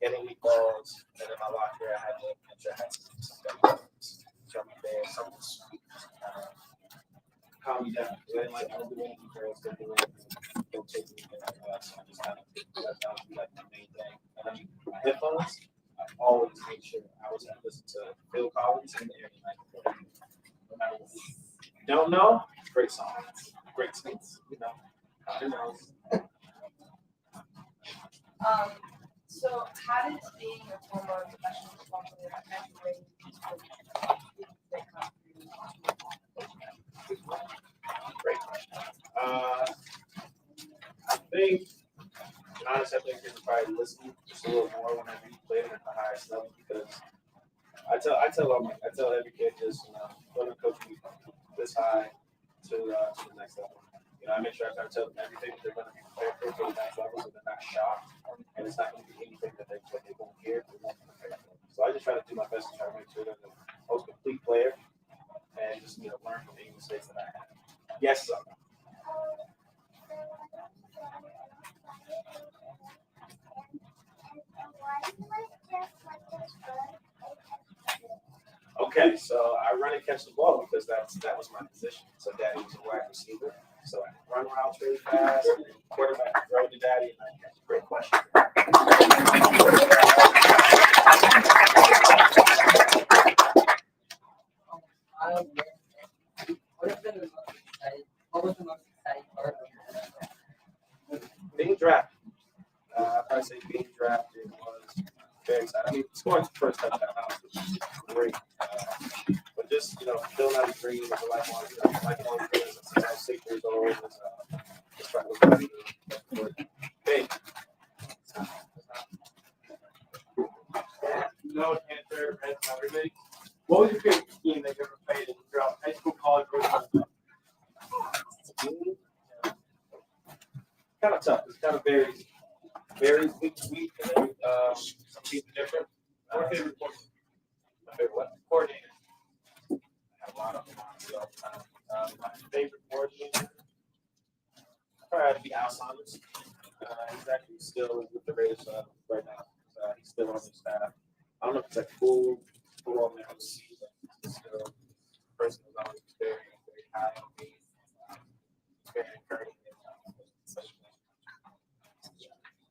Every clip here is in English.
getting meatballs, and in my locker I had to make sure I had some gummy bears, something sweet. Calm me down. I didn't like, I don't do anything girls, don't do anything, don't take me there. So I just kind of that would be like my main thing. And I mean, headphones, I always make sure I was going to listen to Phil Collins in the air tonight. No matter what. You don't know? Great song. Great songs, you know. Who knows? So how did being a former professional football player affect the way you Great question. I think, honestly, I think you can probably listen just a little more whenever you play at the highest level because I tell every kid just go to coach me this high to the next level. You know, I make sure I tell them everything that they're going to be prepared for the next level, so they're not shocked, and it's not going to be anything that they won't hear. They won't prepare for. So I just try to do my best to try to make sure they're the most complete player, and just learn from any mistakes that I have. Yes, sir. Okay, so I run and catch the ball because that was my position. So daddy was a wide receiver. So I run routes really fast, and then quarterback throw to daddy, and I catch. Great question. Being drafted. I'd probably say being drafted was very exciting. I mean, scoring the first touchdown was great. But just, filling out a dream as a lifelong, lifelong dream since I was 6 years old was just trying to look big. No answer as everybody. What was your favorite team that you ever played in throughout high school, college, or something? Kind of tough. It's kind of very week to week, and then some teams are different. What favorite coordinator? My favorite what? Coordinator. I have a lot of them all the time. My favorite coordinator probably had to be Al Saunders. He's actually still with the Raiders right now. He's still on the staff. I don't know if it's like full on their OC, but he's still the person who's always very, very high on me. Very encouraging.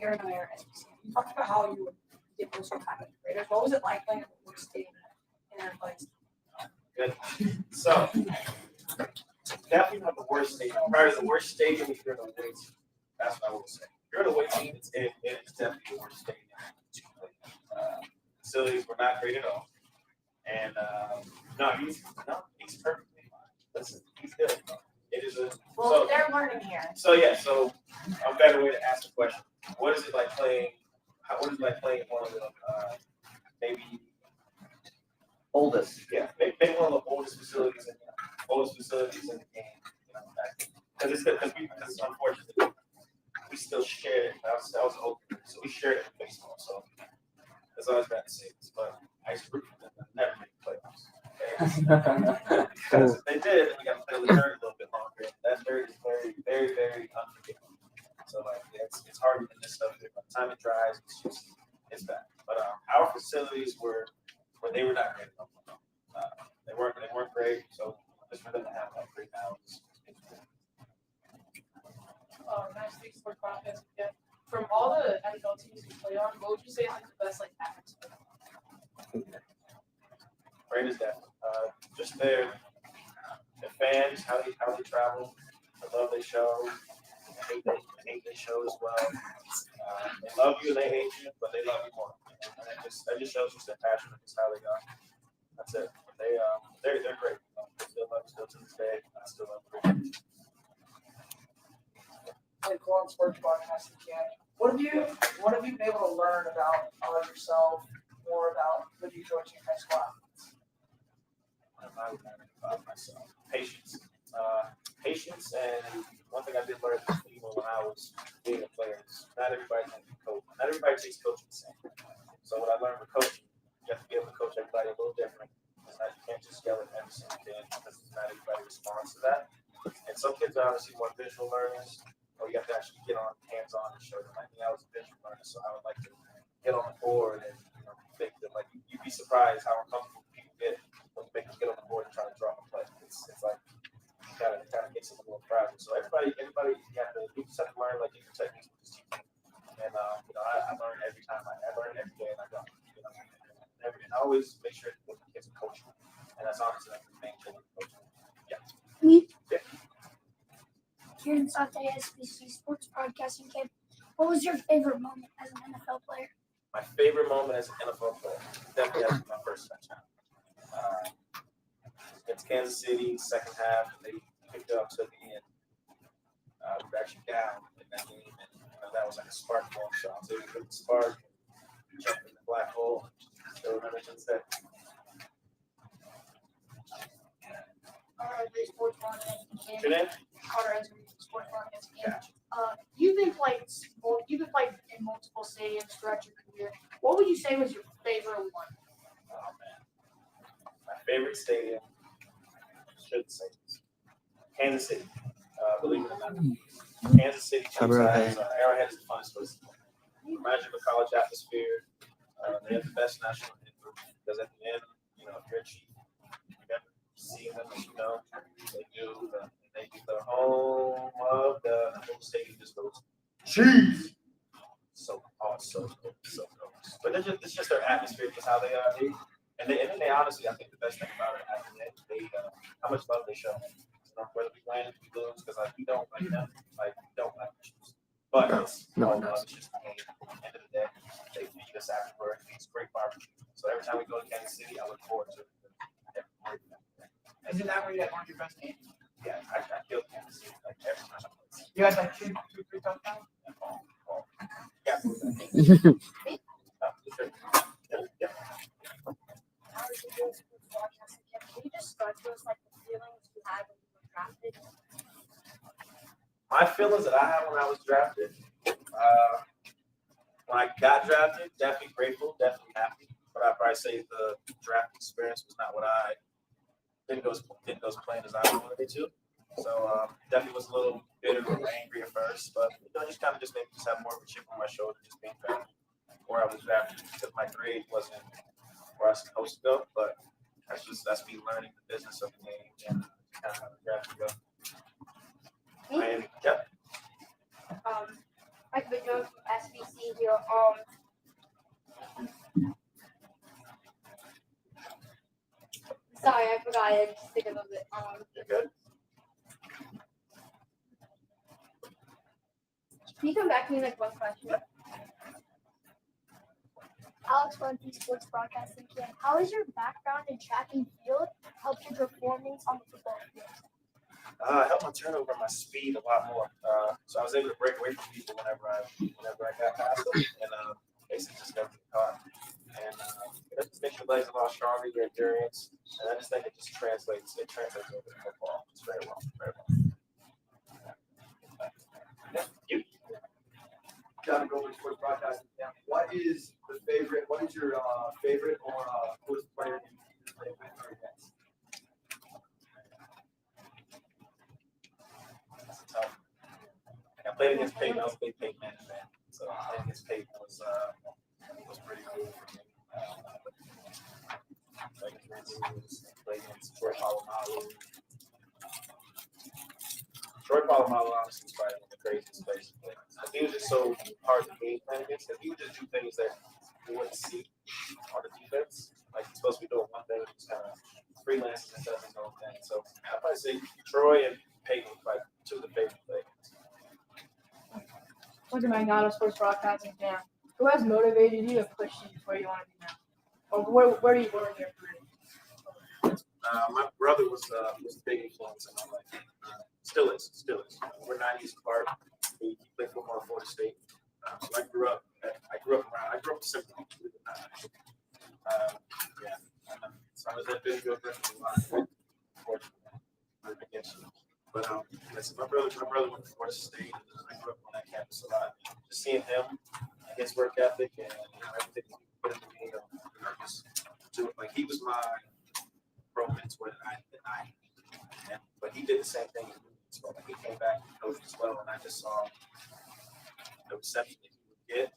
Aaron and Aaron, you talked about how you would get those time with the Raiders. What was it like playing at the worst stadium in their place? Good. So, definitely not the worst stadium. Probably the worst stadium if you're in a away team. That's what I would say. If you're in a away team, it's definitely the worst stadium to play. Facilities were not great at all. And he's perfectly fine. Listen, he's good. It is a well, they're learning here. So a better way to ask the question: what is it like playing? What is it like playing one of the maybe oldest? Yeah, maybe one of the oldest facilities in the game. Because it's unfortunate we still shared it. That was open, so we shared it in baseball. So that's always bad to say this, but I used to root for them to never make the playoffs. Because if they did, then we got to play with dirt a little bit longer. That dirt is very, very, very unforgiving. So it's hard to get this stuff. By the time it dries, it's bad. But our facilities were they were not great. They weren't great. So just for them to have that great now is Nice League Sports Podcast. Yeah. From all the NFL teams you play on, what would you say is like the best atmosphere? Raiders definitely. Just their fans, how they travel. I love their show. I hate their show as well. They love you and they hate you, but they love you more. And that just shows just their passion and just how they are. That's it. They're great. They still love to this day. I still love them. Like on sports broadcasting camp. What have you been able to learn about yourself, more about the you coaching high school athletes? What have I learned about myself? Patience. Patience, and one thing I did learn when I was being a player is not everybody can be coach. Not everybody takes coaching the same. So what I learned with coaching, you have to be able to coach everybody a little different. You can't just yell at every single kid because not everybody responds to that. And some kids are obviously more visual learners, or you have to actually get on hands-on and show them. I was a visual learner, so I would like to get on the board and think that like you'd be surprised how uncomfortable people get when you make them get on the board and try to draw a play. It's like kind of gets them a little frazzled. So everybody, you just have to learn like different techniques with this team. And I learn every time. I learn every day, and I don't. And I always make sure that the kids are coachable, and that's honestly like the main thing with coaching. Yeah. Here in South ASBC Sports Broadcasting Camp, what was your favorite moment as an NFL player? My favorite moment as an NFL player definitely has to be my first touchdown. Against Kansas City, second half, they picked it up to the end. We were actually down in that game, and that was like a spark ball shot. So it was a spark, jumped in the black hole. Still remember since then. Carter Sports Broadcasting Camp. Your name? Carter Sports Broadcasting Camp. Gotcha. You've been playing in multiple stadiums throughout your career. What would you say was your favorite one? Oh man, my favorite stadium. Should say this. Kansas City. Believe it or not, Kansas City. Arrowhead is the funnest place. Reminds you of a college atmosphere. They have the best national anthem because at the end, if you're a Chief, you never see them, as you know. They do the home of the whole stadium just goes Chiefs. So awesome, so cool. But it's just their atmosphere, just how they are. And they honestly, I think the best thing about it at the end, how much love they show. Whether we win, we lose, because we don't like them, we don't like the Chiefs. But it's love. It's just the game. At the end of the day, they feed us afterward. It's great barbecue. So every time we go to Kansas City, I look forward to it. Isn't that where you had one of your best games? Yeah, I killed Kansas City every time I play. You had like two, three touchdowns? Yeah. Yeah. How was your Sports Broadcasting Camp? Can you describe to us like the feelings you had when you were drafted? My feelings that I had when I was drafted, when I got drafted, definitely grateful, definitely happy. But I'd probably say the draft experience was not what I didn't go as plain as I wanted it to. So definitely was a little bitter or angry at first, but just kind of just made me have more of a chip on my shoulder, just being drafted where I was drafted because my grade wasn't where I was supposed to go. But that's me learning the business of the game and kind of how the draft go. And yeah. I've been known from SBC here. Sorry, I forgot. I just think of it. You're good. Can you come back to me like one question? Alex Fuente, Sports Broadcasting Camp. How has your background in track and field helped your performance on the football field? It helped my turnover and my speed a lot more. So I was able to break away from people whenever I got past them, and basically just never get caught. And it just makes your legs a lot stronger, your endurance, and I just think it just translates. It translates over to football. It's very well, very well. You. Jacoby Ford broadcasting. What is your favorite or coolest player you played with or against? That's tough. I played against Peyton. I was a big Peyton Manning fan, so playing against Peyton was pretty cool for me. Played against Troy Polamalu. Troy Polamalu honestly was probably one of the craziest players to play. He was just so hard to game plan against. He would just do things that you wouldn't see on the defense. Like he's supposed to be doing one thing, he's kind of freelancing and does his own thing. So I'd probably say Troy and Peyton were like two of the favorite players. Welcome to Magnotta Sports Broadcasting Camp. Who has motivated you to push you to where you want to be now? Or where do you want to go? My brother was a big influence in my life. Still is. We're 9 years apart. He played football at Florida State. So I grew up in Central. So I was at Bentonville for a lot. Unfortunately, against you. But so my brother went to Florida State. And I grew up on that campus a lot. Just seeing him, his work ethic, and everything he put into me, just do it. Like he was my pro mentor that I but he did the same thing. So like he came back and coached as well, and I just saw the reception that he would get,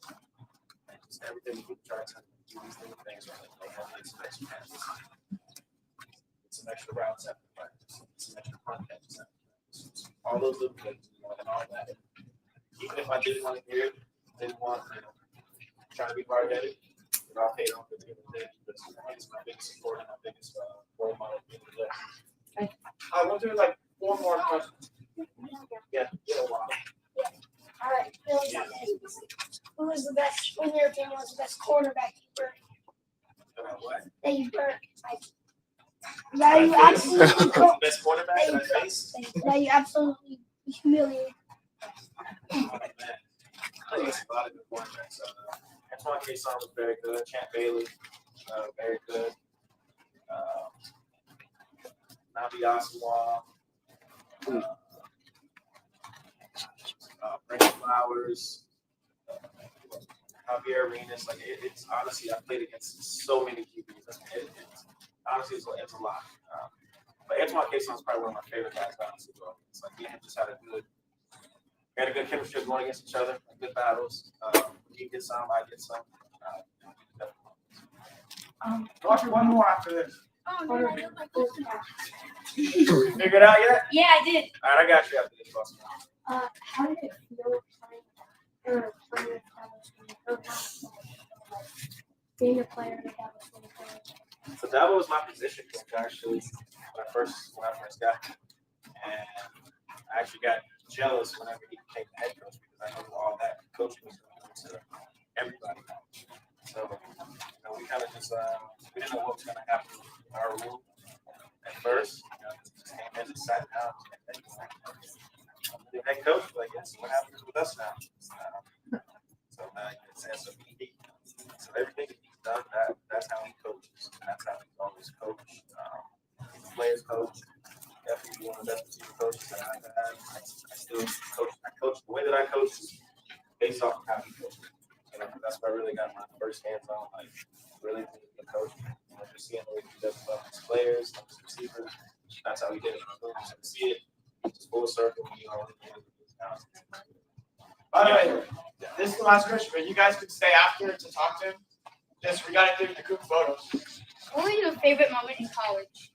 and just everything we try to do these little things right. They have some extra passes, some extra routes after practice, some extra front catches after practice. All those little things, and all that. Even if I didn't want to hear it, didn't want, trying to be hard headed, but I'll pay it off at the end of the day because it's my biggest support and my biggest role model at the end of the day. I want to do like 4 more questions. Yeah, wow. All right, Bill, who was the best, in your opinion, was the best cornerback you burned? What? That you burned? Like, that you absolutely The best quarterback that I faced? that you absolutely humiliated. Oh, man. I think it's a lot of good quarterbacks. Antoine Cason was very good. Champ Bailey, very good. Nabi Asamoah. Brandon Flowers. Javier Arenas. Like, it's honestly, I played against so many QBs. Honestly, it's a lot. But Antoine Cason is probably one of my favorite guys, honestly, bro. It's like, we had a good chemistry going against each other, good battles. He gets some, I get some. I'll ask you one more after this. Oh, no, I don't like question. You figured it out yet? Yeah, I did. All right, I got you after this. Awesome. How did it feel playing being a player that was So that was my position coach actually when I first got him. And I actually got jealous whenever he became the head coach because I knew all that coaching was going on to everybody. So we kind of just we didn't know what was going to happen in our room at first. Just came in and sat down. The head coach was like, yes, what happens with us now? So everything that he's done, that's how he coaches. That's how he's always coached. Players coach, definitely one of the best receiver coaches that I've had. I still coach. I coach the way that I coach is based off of how he coaches. That's where I really got my first hands on, like really the coach. Just seeing the way he does stuff with his players, his receivers. That's how he did it. So to see it, it's full circle. By the way, this is the last question, but you guys could stay after to talk to him. Just we gotta do the group photos. What was your favorite moment in college?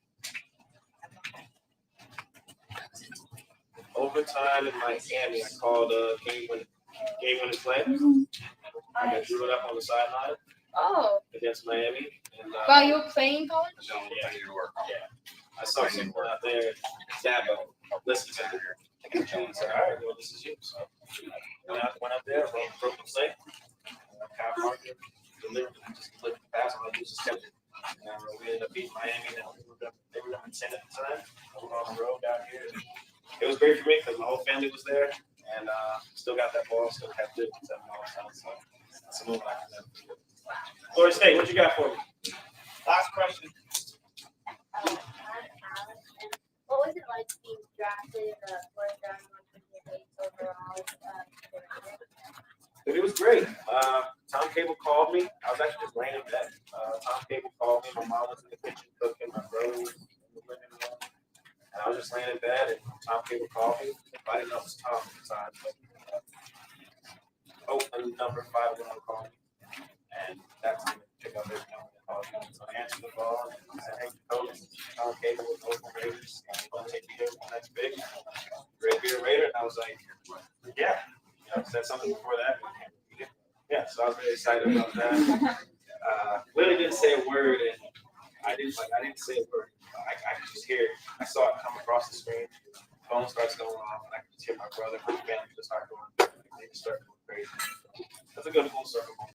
Overtime in Miami, I called game winning play. I got drew it up on the sideline Oh, against Miami. And, while you were playing college? Yeah. I saw someone out there, Dabo, listen to me. And he said, all right, well, this is you. So went out there, broke the play. Kyle Parker delivered the pass, and I used to step it. And we ended up beating Miami. They were number 10 at the time. We were on the road down here. It was great for me because my whole family was there. And still got that ball, still kept it. So that's a move I can never forget. Florida State, what you got for me? Last question. What was it like being drafted fourth round, 128 overall? It was great. Tom Cable called me. I was actually just laying in bed. Tom Cable called me. My mom was in the kitchen cooking. My brother was in the living room. And I was just laying in bed, and Tom Cable called me. I didn't know it was Tom at the time. But, number 5 when I called me. And that's when I pick up every number that called me. So I answered the phone and I said, hey, coach, Tom Cable with Oakland Raiders. I'm going to take you to the next big. Red Beard Raider. And I was like, yeah. I said something before that. Yeah, so I was really excited about that. Willie didn't say a word, and I didn't say a word. I could just hear it. I saw it come across the screen. Phone starts going off, and I could just hear my brother and my family just start going. They just start going crazy. That's a good full circle.